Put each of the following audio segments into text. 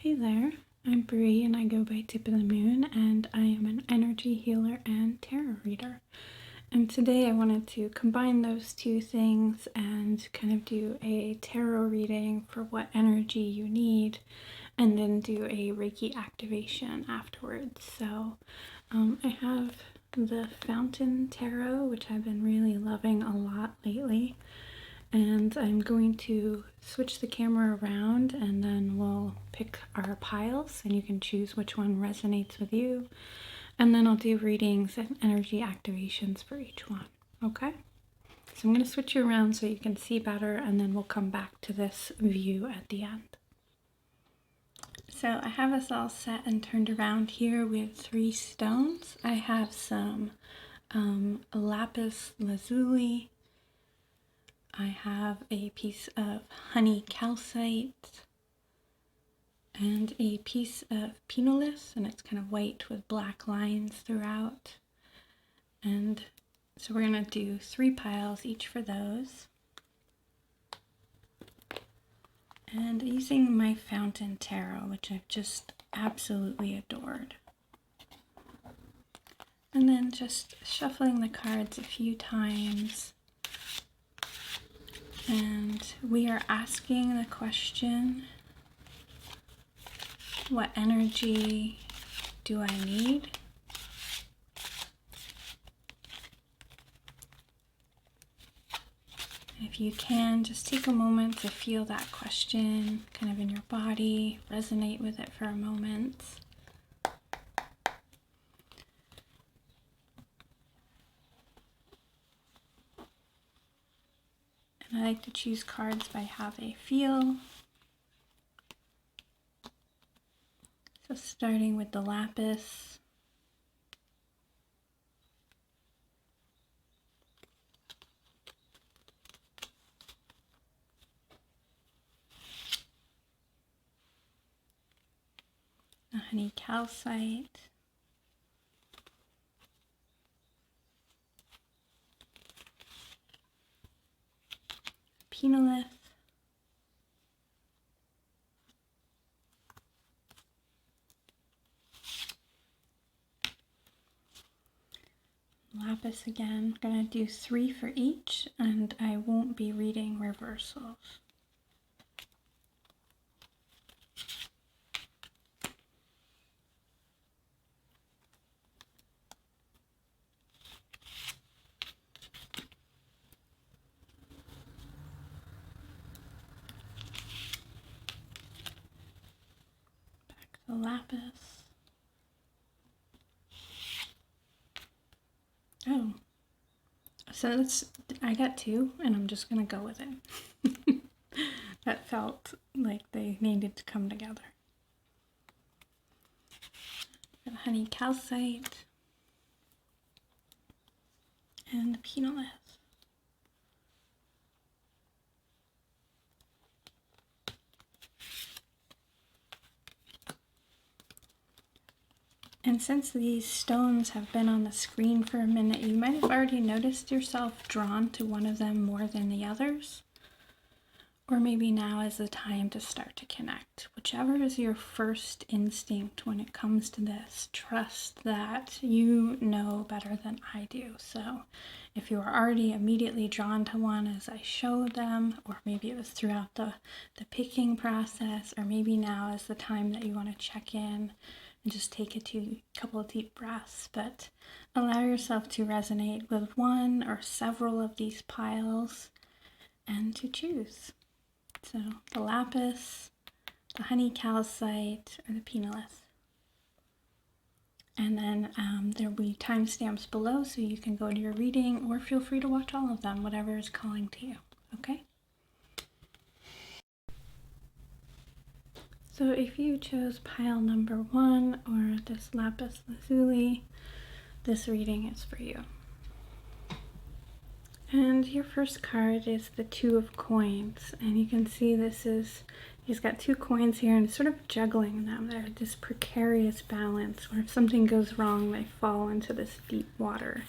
Hey there, I'm Bree and I go by Tip of the Moon, and I am an energy healer and tarot reader. And today I wanted to combine those two things and kind of do a tarot reading for what energy you need, and then do a Reiki activation afterwards. So I have the Fountain Tarot, which I've been really loving a lot lately. And I'm going to switch the camera around and then we'll pick our piles and you can choose which one resonates with you. And then I'll do readings and energy activations for each one, okay? So I'm going to switch you around so you can see better, and then we'll come back to this view at the end. So I have us all set and turned around here with 3 stones. I have some Lapis Lazuli. I have a piece of honey calcite and a piece of Pinolith, and it's kind of white with black lines throughout. And so we're going to do 3 piles each for those. And using my Fountain Tarot, which I've just absolutely adored. And then just shuffling the cards a few times. And we are asking the question, what energy do I need? And if you can, just take a moment to feel that question kind of in your body, resonate with it for a moment. And I like to choose cards by how they feel. So starting with the Lapis. The honey calcite. Pinolith, Lapis again. I'm going to do 3 for each, and I won't be reading reversals. The Lapis. Oh, so I got 2 and I'm just gonna go with it. That felt like they needed to come together. The honey calcite and the Pinolith. And since these stones have been on the screen for a minute, you might have already noticed yourself drawn to one of them more than the others. Or maybe now is the time to start to connect. Whichever is your first instinct when it comes to this, trust that you know better than I do. So if you are already immediately drawn to one as I showed them, or maybe it was throughout the picking process, or maybe now is the time that you want to check in and just take a couple of deep breaths, but allow yourself to resonate with one or several of these piles and to choose. So the Lapis, the honey calcite, or the Pinolith. And then there will be timestamps below so you can go to your reading, or feel free to watch all of them, whatever is calling to you, okay? So if you chose pile number 1 or this Lapis Lazuli, this reading is for you. And your first card is the 2 of coins, and you can see he's got 2 coins here and sort of juggling them. They're this precarious balance where if something goes wrong, they fall into this deep water.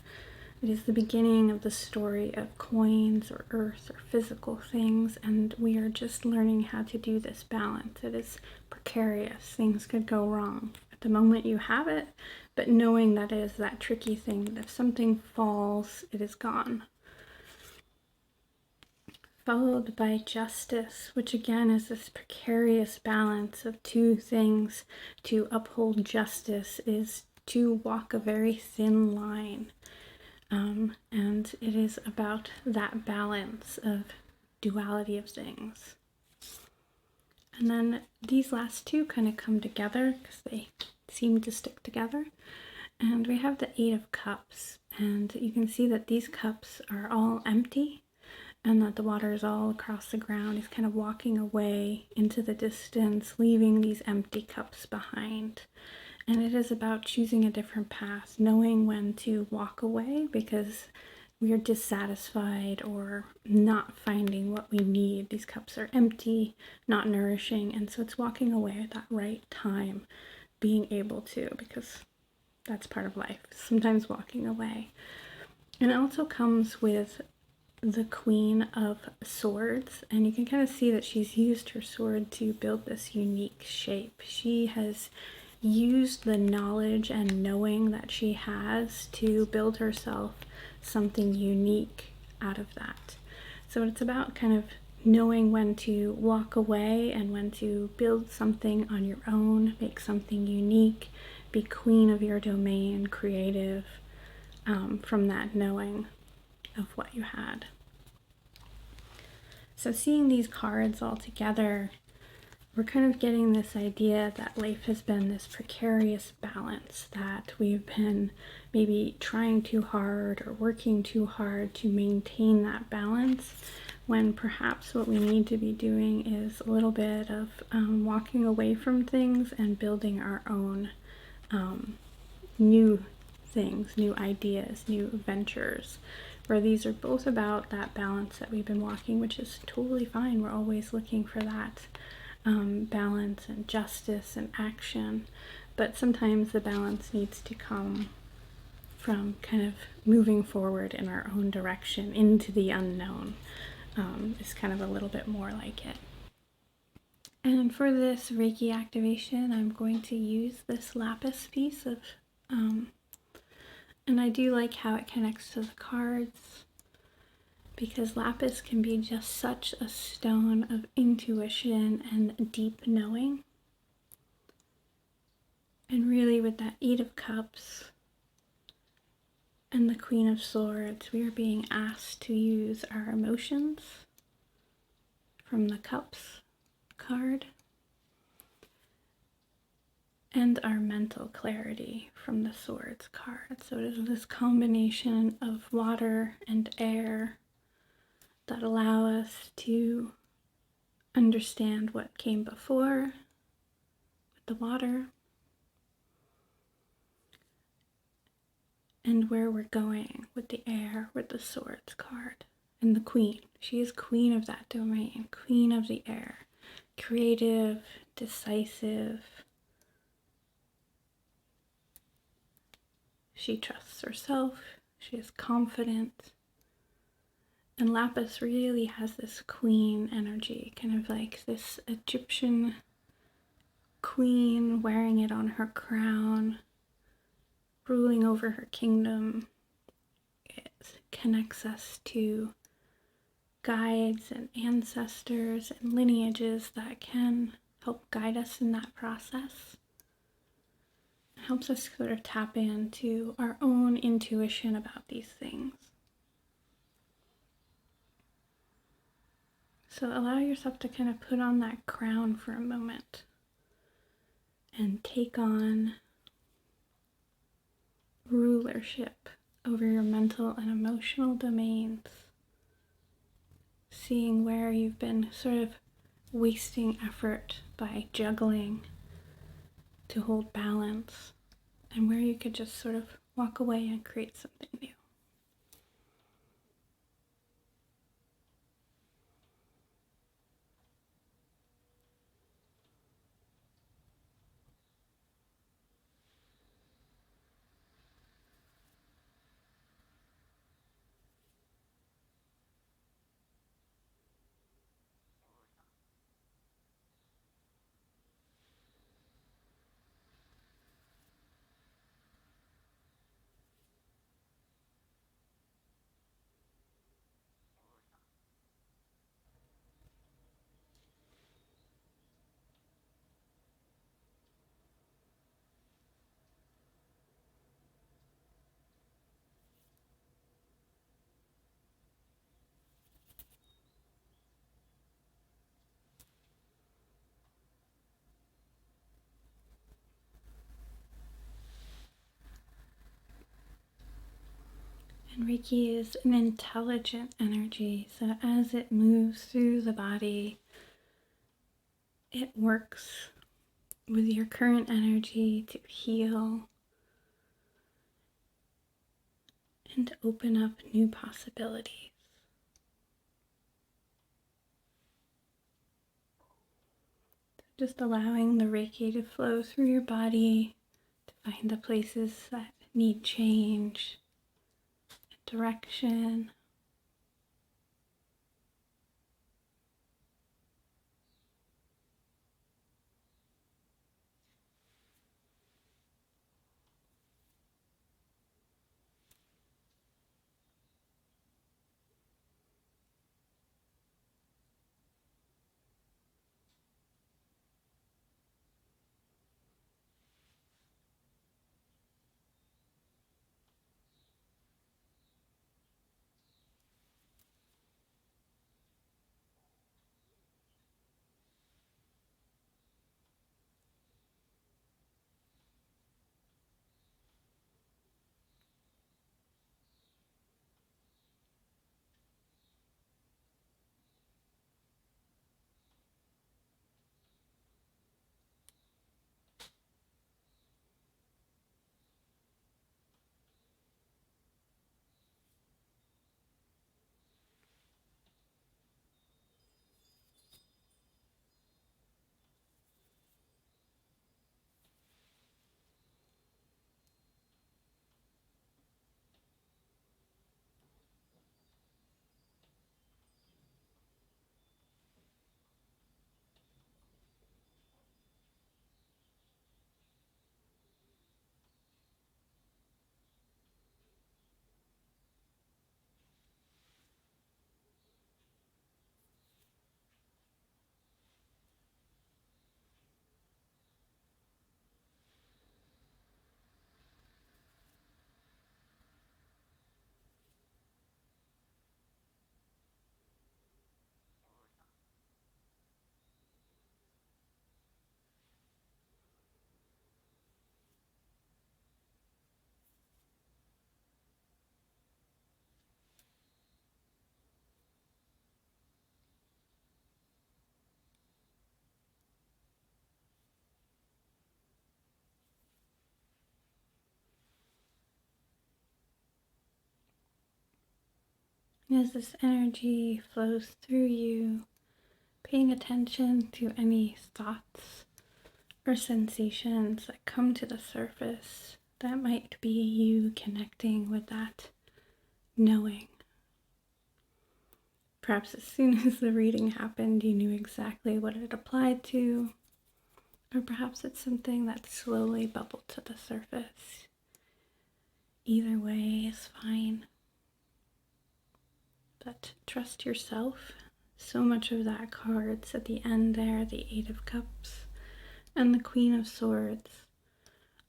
It is the beginning of the story of coins or earth or physical things, and we are just learning how to do this balance. It is precarious. Things could go wrong. At the moment you have it, but knowing that it is that tricky thing that if something falls, it is gone. Followed by justice, which again is this precarious balance of two things. To uphold justice is to walk a very thin line. And it is about that balance of duality of things. And then these last two kind of come together because they seem to stick together. And we have the Eight of Cups, and you can see that these cups are all empty and that the water is all across the ground. He's kind of walking away into the distance, leaving these empty cups behind. And it is about choosing a different path, knowing when to walk away because we are dissatisfied or not finding what we need. These cups are empty, not nourishing, and so it's walking away at that right time, being able to, because that's part of life, sometimes walking away. And it also comes with the Queen of Swords, and you can kind of see that she's used her sword to build this unique shape. She has used the knowledge and knowing that she has to build herself something unique out of that. So it's about kind of knowing when to walk away and when to build something on your own, make something unique, be queen of your domain, creative, from that knowing of what you had. So seeing these cards all together, we're kind of getting this idea that life has been this precarious balance, that we've been maybe trying too hard or working too hard to maintain that balance, when perhaps what we need to be doing is a little bit of walking away from things and building our own new things, new ideas, new ventures, where these are both about that balance that we've been walking, which is totally fine. We're always looking for that balance and justice and action, but sometimes the balance needs to come from kind of moving forward in our own direction into the unknown. Is kind of a little bit more like it. And for this Reiki activation, I'm going to use this Lapis piece of, and I do like how it connects to the cards, because Lapis can be just such a stone of intuition and deep knowing. And really with that Eight of Cups and the Queen of Swords, we are being asked to use our emotions from the Cups card and our mental clarity from the Swords card. So it is this combination of water and air that allow us to understand what came before with the water and where we're going with the air with the Swords card. And the Queen, she is queen of that domain, queen of the air, creative, decisive. She trusts herself, she is confident. And Lapis really has this queen energy, kind of like this Egyptian queen wearing it on her crown, ruling over her kingdom. It connects us to guides and ancestors and lineages that can help guide us in that process. It helps us sort of tap into our own intuition about these things. So allow yourself to kind of put on that crown for a moment and take on rulership over your mental and emotional domains, seeing where you've been sort of wasting effort by juggling to hold balance, and where you could just sort of walk away and create something new. And Reiki is an intelligent energy, so as it moves through the body, it works with your current energy to heal and open up new possibilities. Just allowing the Reiki to flow through your body to find the places that need change, direction. And as this energy flows through you, paying attention to any thoughts or sensations that come to the surface, that might be you connecting with that knowing. Perhaps as soon as the reading happened, you knew exactly what it applied to, or perhaps it's something that slowly bubbled to the surface. Either way is fine. But trust yourself. So much of that card's at the end there, the Eight of Cups and the Queen of Swords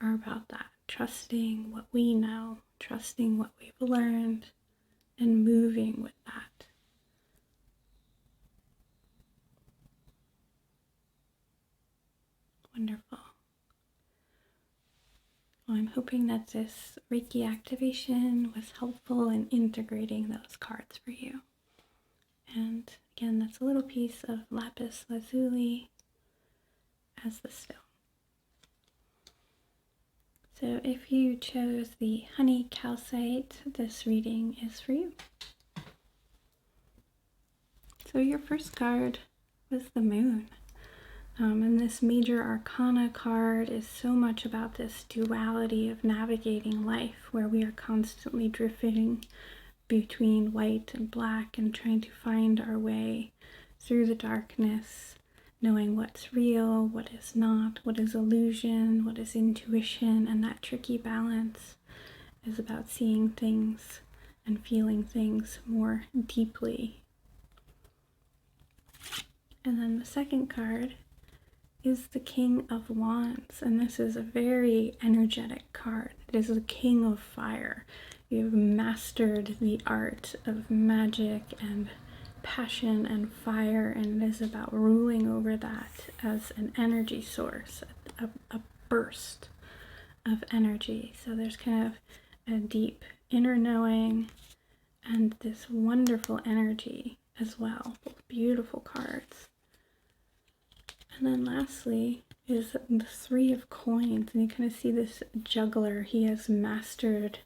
are about that. Trusting what we know, trusting what we've learned, and moving with that. Wonderful. Well, I'm hoping that this Reiki activation was helpful in integrating those cards for you. And again, that's a little piece of Lapis Lazuli as the stone. So if you chose the honey calcite, this reading is for you. So your first card was the moon. And this major arcana card is so much about this duality of navigating life, where we are constantly drifting between white and black and trying to find our way through the darkness, knowing what's real, what is not, what is illusion, what is intuition, and that tricky balance is about seeing things and feeling things more deeply. And then the second card is the King of Wands, and this is a very energetic card. It is the King of Fire. You've mastered the art of magic and passion and fire, and it is about ruling over that as an energy source, a burst of energy. So there's kind of a deep inner knowing and this wonderful energy as well. Both beautiful cards. And then lastly is the Three of Coins, and you kind of see this juggler. He has mastered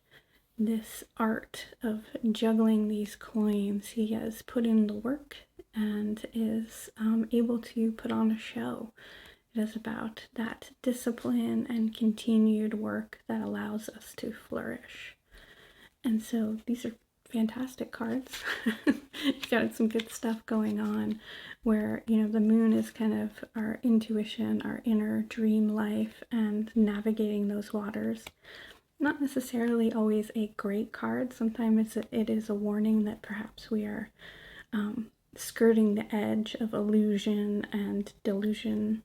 this art of juggling these coins. He has put in the work and is able to put on a show. It is about that discipline and continued work that allows us to flourish. And so these are fantastic cards. You've got some good stuff going on where, you know, the moon is kind of our intuition, our inner dream life, and navigating those waters. Not necessarily always a great card. Sometimes it is a warning that perhaps we are skirting the edge of illusion and delusion.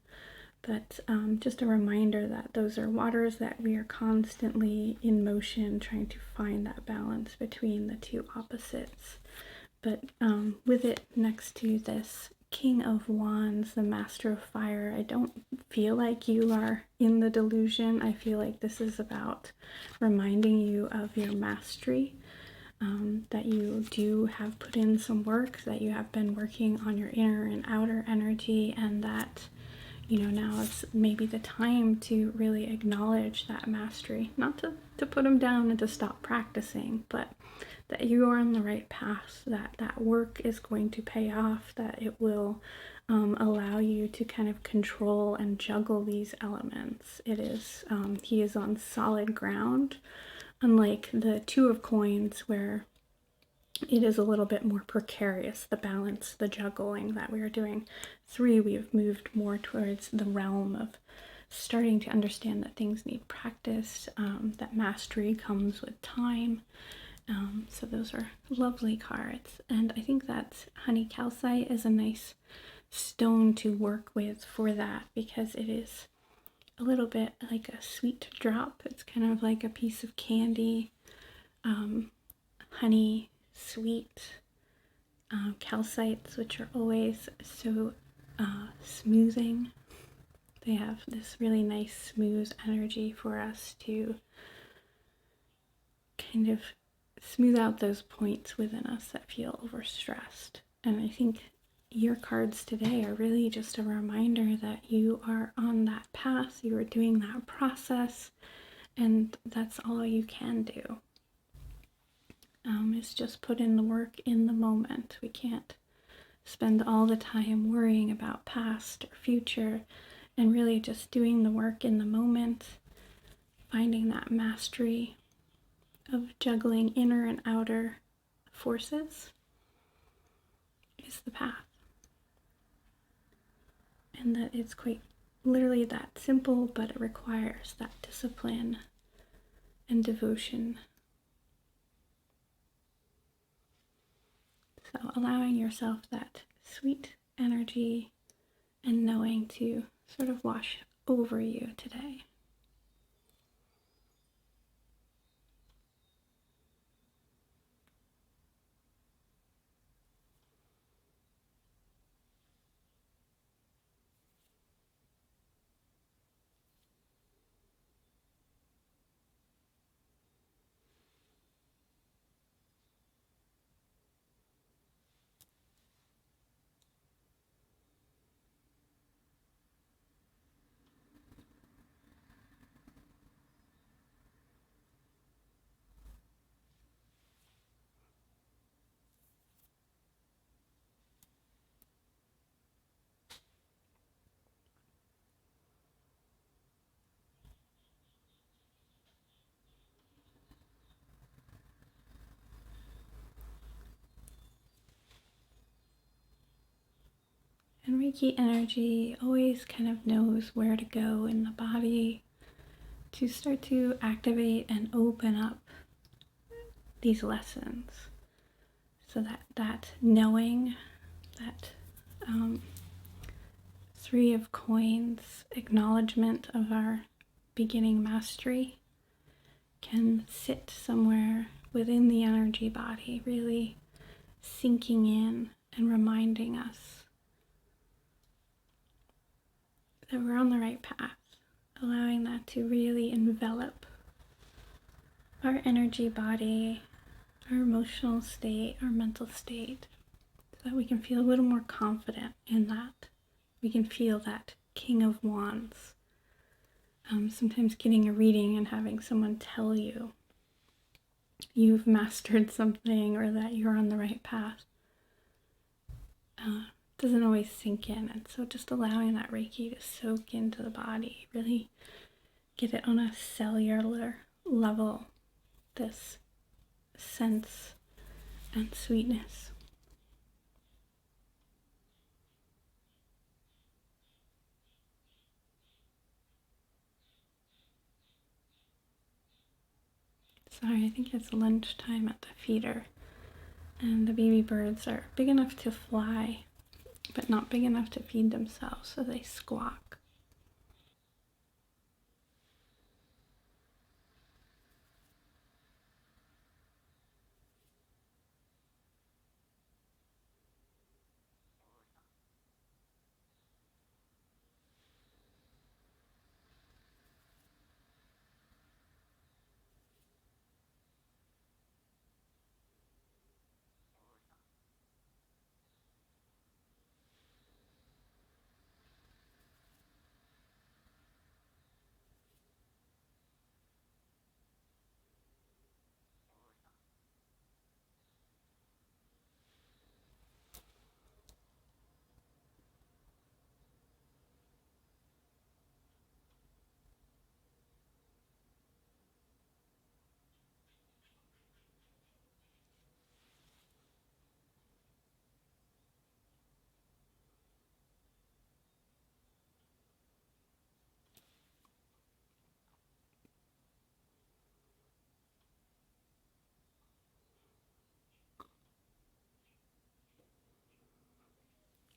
But just a reminder that those are waters that we are constantly in motion, trying to find that balance between the two opposites. But with it next to this King of Wands, the Master of Fire, I don't feel like you are in the delusion. I feel like this is about reminding you of your mastery, that you do have put in some work, that you have been working on your inner and outer energy, and that, you know, now is maybe the time to really acknowledge that mastery. Not to put them down and to stop practicing, but that you are on the right path, that that work is going to pay off, that it will allow you to kind of control and juggle these elements. It is, he is on solid ground, unlike the Two of Coins, where it is a little bit more precarious, the balance, the juggling that we are doing. Three, we have moved more towards the realm of starting to understand that things need practice, that mastery comes with time. So those are lovely cards. And I think that honey calcite is a nice stone to work with for that, because it is a little bit like a sweet drop. It's kind of like a piece of candy, honey, sweet, calcites, which are always so smoothing. They have this really nice smooth energy for us to kind of smooth out those points within us that feel overstressed. And I think your cards today are really just a reminder that you are on that path, you are doing that process, and that's all you can do. Is just put in the work in the moment. We can't spend all the time worrying about past or future, and really just doing the work in the moment, finding that mastery of juggling inner and outer forces is the path. And that it's quite literally that simple, but it requires that discipline and devotion. So allowing yourself that sweet energy and knowing to sort of wash over you today. And Reiki energy always kind of knows where to go in the body to start to activate and open up these lessons. So that knowing, that Three of Coins acknowledgement of our beginning mastery can sit somewhere within the energy body, really sinking in and reminding us that we're on the right path, allowing that to really envelop our energy body, our emotional state, our mental state, so that we can feel a little more confident in that. We can feel that King of Wands. Sometimes getting a reading and having someone tell you you've mastered something or that you're on the right path doesn't always sink in. And so just allowing that Reiki to soak into the body, really get it on a cellular level, this sense and sweetness. Sorry, I think it's lunchtime at the feeder, and the baby birds are big enough to fly, but not big enough to feed themselves, so they squawk.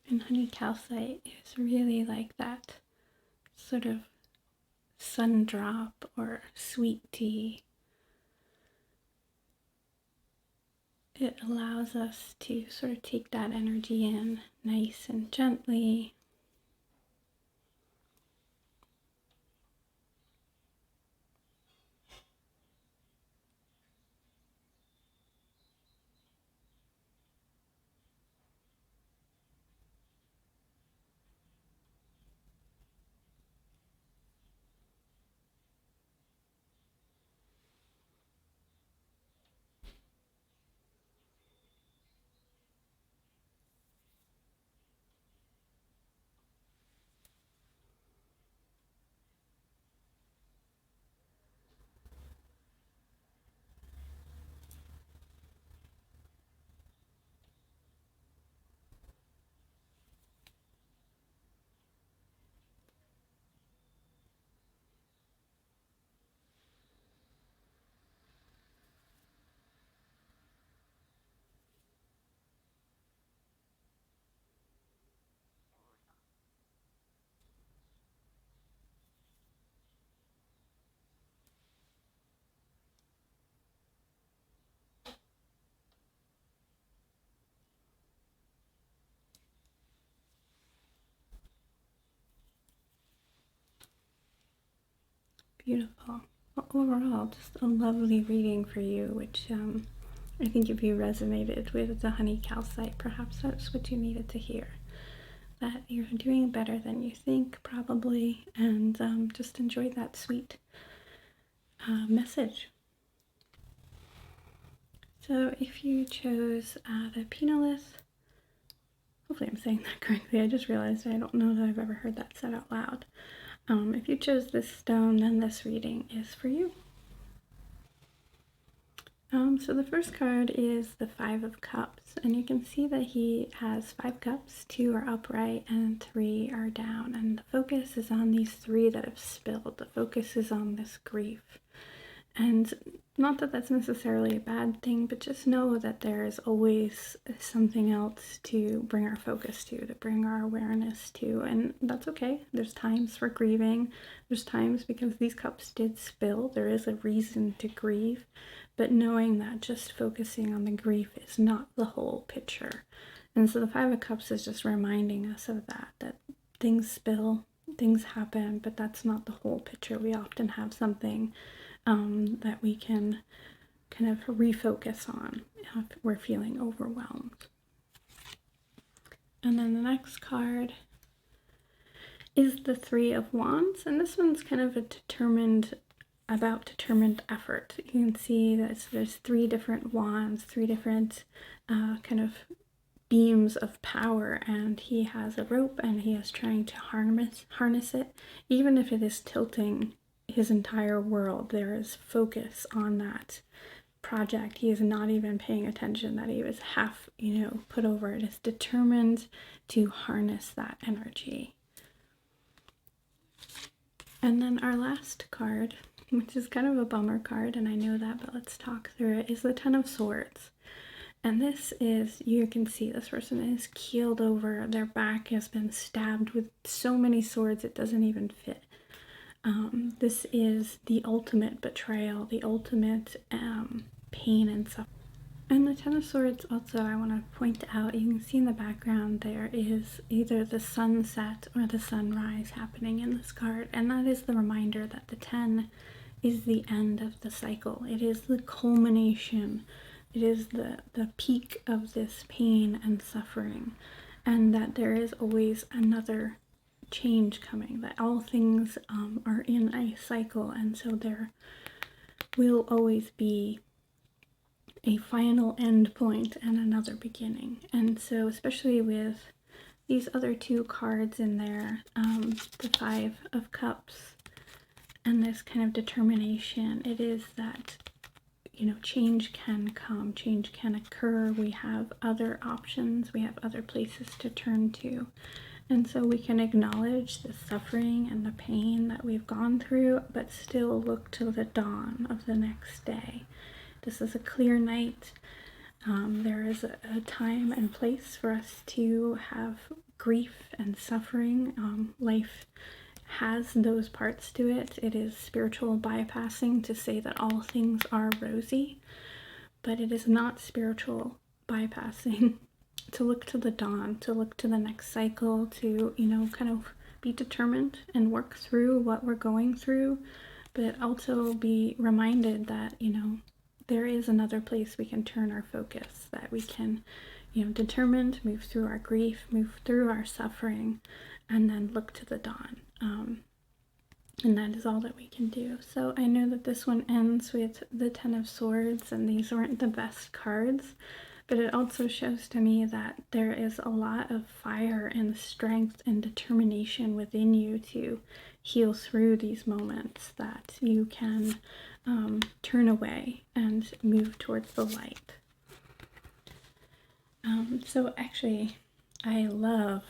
And honey calcite is really like that sort of sun drop or sweet tea. It allows us to sort of take that energy in nice and gently. Beautiful. Well, overall, just a lovely reading for you, which I think if you resonated with the honey calcite, perhaps that's what you needed to hear. That you're doing better than you think, probably, and just enjoy that sweet message. So if you chose the Pinolith, hopefully I'm saying that correctly, I just realized I don't know that I've ever heard that said out loud. If you chose this stone, then this reading is for you. So the first card is the Five of Cups, and you can see that he has 5 cups, 2 are upright and 3 are down, and the focus is on these 3 that have spilled. The focus is on this grief. And not that that's necessarily a bad thing, but just know that there is always something else to bring our focus to bring our awareness to, and that's okay. There's times for grieving. There's times because these cups did spill. There is a reason to grieve, but knowing that just focusing on the grief is not the whole picture. And so the Five of Cups is just reminding us of that things spill, things happen, but that's not the whole picture. We often have something that we can kind of refocus on if we're feeling overwhelmed. And then the next card is the Three of Wands, and this one's kind of determined effort. You can see that there's 3 different wands, 3 different kind of beams of power, and he has a rope and he is trying to harness it. Even if it is tilting his entire world, there is focus on that project. He is not even paying attention that he was half, put over. It is determined to harness that energy. And then our last card, which is kind of a bummer card, and I know that, but let's talk through it, is the Ten of Swords. And this is, you can see this person is keeled over. Their back has been stabbed with so many swords it doesn't even fit. This is the ultimate betrayal, the ultimate pain and suffering. And the Ten of Swords also, I want to point out, you can see in the background there is either the sunset or the sunrise happening in this card. And that is the reminder that the 10 is the end of the cycle. It is the culmination. It is the peak of this pain and suffering. And that there is always another change coming. That all things are in a cycle. And so there will always be a final end point and another beginning. And so especially with these other 2 cards in there, the 5 of Cups and this kind of determination, it is that, change can come, change can occur. We have other options, we have other places to turn to. And so we can acknowledge the suffering and the pain that we've gone through, but still look to the dawn of the next day. This is a clear night. There is a time and place for us to have grief and suffering. Life has those parts to it. It is spiritual bypassing to say that all things are rosy, but it is not spiritual bypassing to look to the dawn, to look to the next cycle, to, kind of be determined and work through what we're going through, but also be reminded that, there is another place we can turn our focus, that we can, determined, move through our grief, move through our suffering, and then look to the dawn. And that is all that we can do. So I know that this one ends with the Ten of Swords, and these weren't the best cards, but it also shows to me that there is a lot of fire and strength and determination within you to heal through these moments, that you can turn away and move towards the light. So actually, I love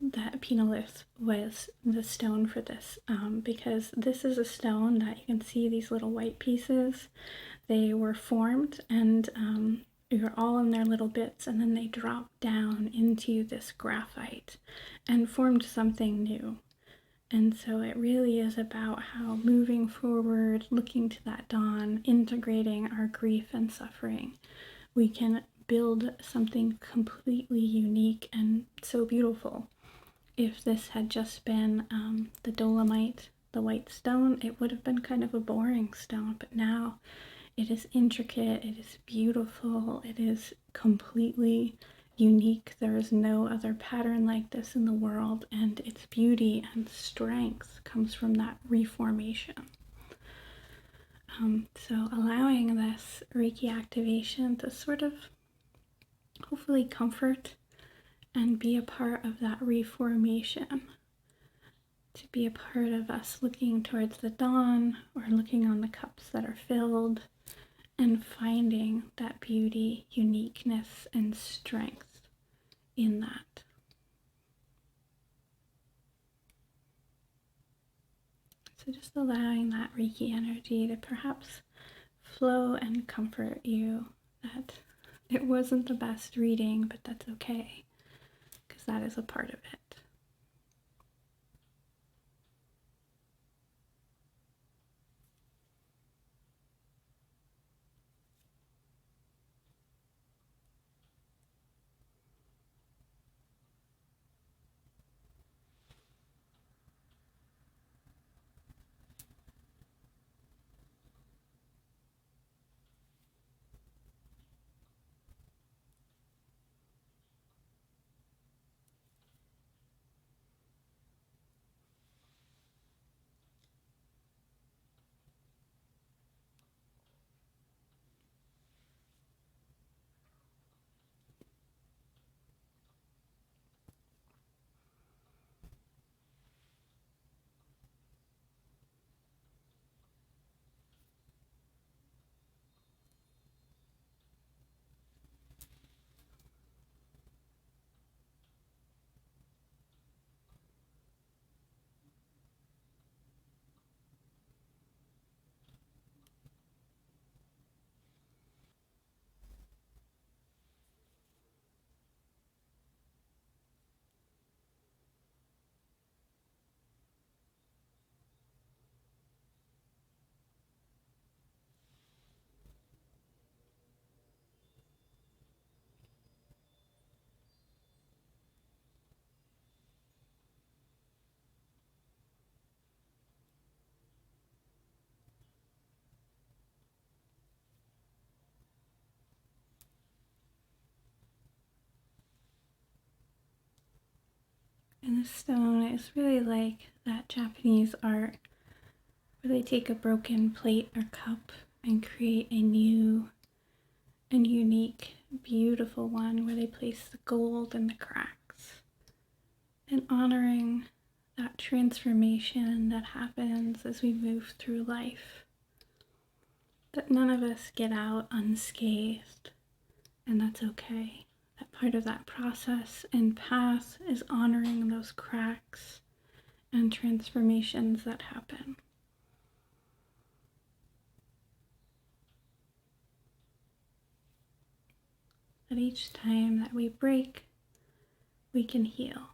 that Pinolith was the stone for this, because this is a stone that you can see these little white pieces. They were formed and you're all in their little bits, and then they dropped down into this graphite and formed something new. And so it really is about how moving forward, looking to that dawn, integrating our grief and suffering, we can build something completely unique and so beautiful. If this had just been the dolomite, the white stone, it would have been kind of a boring stone, but now it is intricate, it is beautiful, it is completely unique. There is no other pattern like this in the world, and its beauty and strength comes from that reformation. So allowing this Reiki activation to sort of hopefully comfort and be a part of that reformation, to be a part of us looking towards the dawn or looking on the cups that are filled and finding that beauty, uniqueness, and strength in that. So just allowing that Reiki energy to perhaps flow and comfort you, that it wasn't the best reading, but that's okay, because that is a part of it. And this stone is really like that Japanese art where they take a broken plate or cup and create a new and unique, beautiful one where they place the gold in the cracks. And honoring that transformation that happens as we move through life. That none of us get out unscathed, and that's okay. That part of that process and path is honoring those cracks and transformations that happen. That each time that we break, we can heal.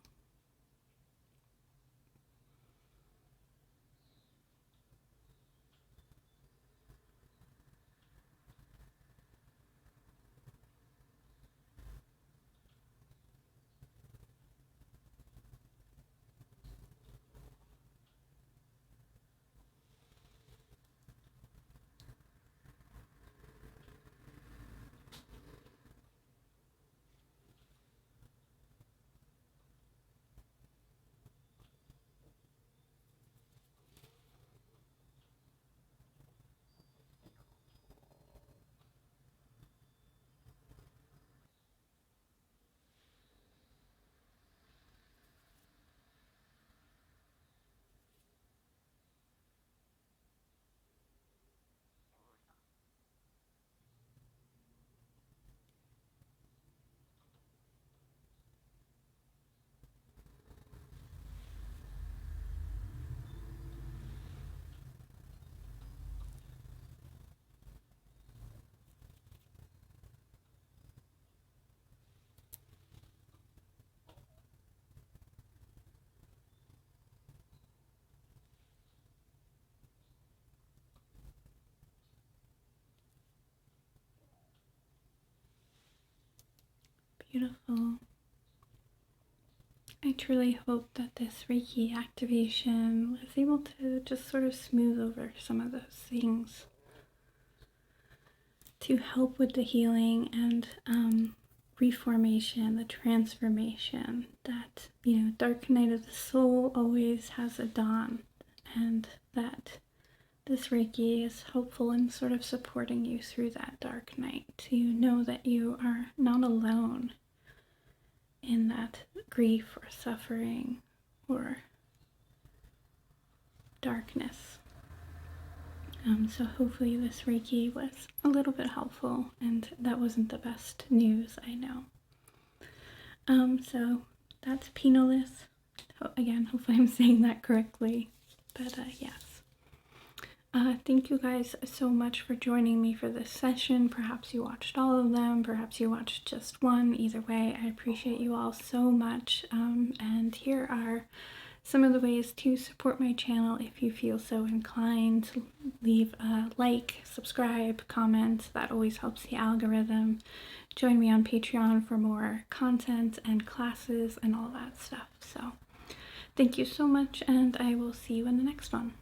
Beautiful. I truly hope that this Reiki activation was able to just sort of smooth over some of those things to help with the healing and reformation, the transformation that, dark night of the soul always has a dawn, and that this Reiki is helpful in sort of supporting you through that dark night to know that you are not alone in that grief or suffering or darkness. So hopefully this Reiki was a little bit helpful, and that wasn't the best news, I know. So that's Pinolith. Again, hopefully I'm saying that correctly, but yes. Thank you guys so much for joining me for this session. Perhaps you watched all of them, perhaps you watched just one. Either way, I appreciate you all so much. And here are some of the ways to support my channel if you feel so inclined. Leave a like, subscribe, comment. That always helps the algorithm. Join me on Patreon for more content and classes and all that stuff. So thank you so much, and I will see you in the next one.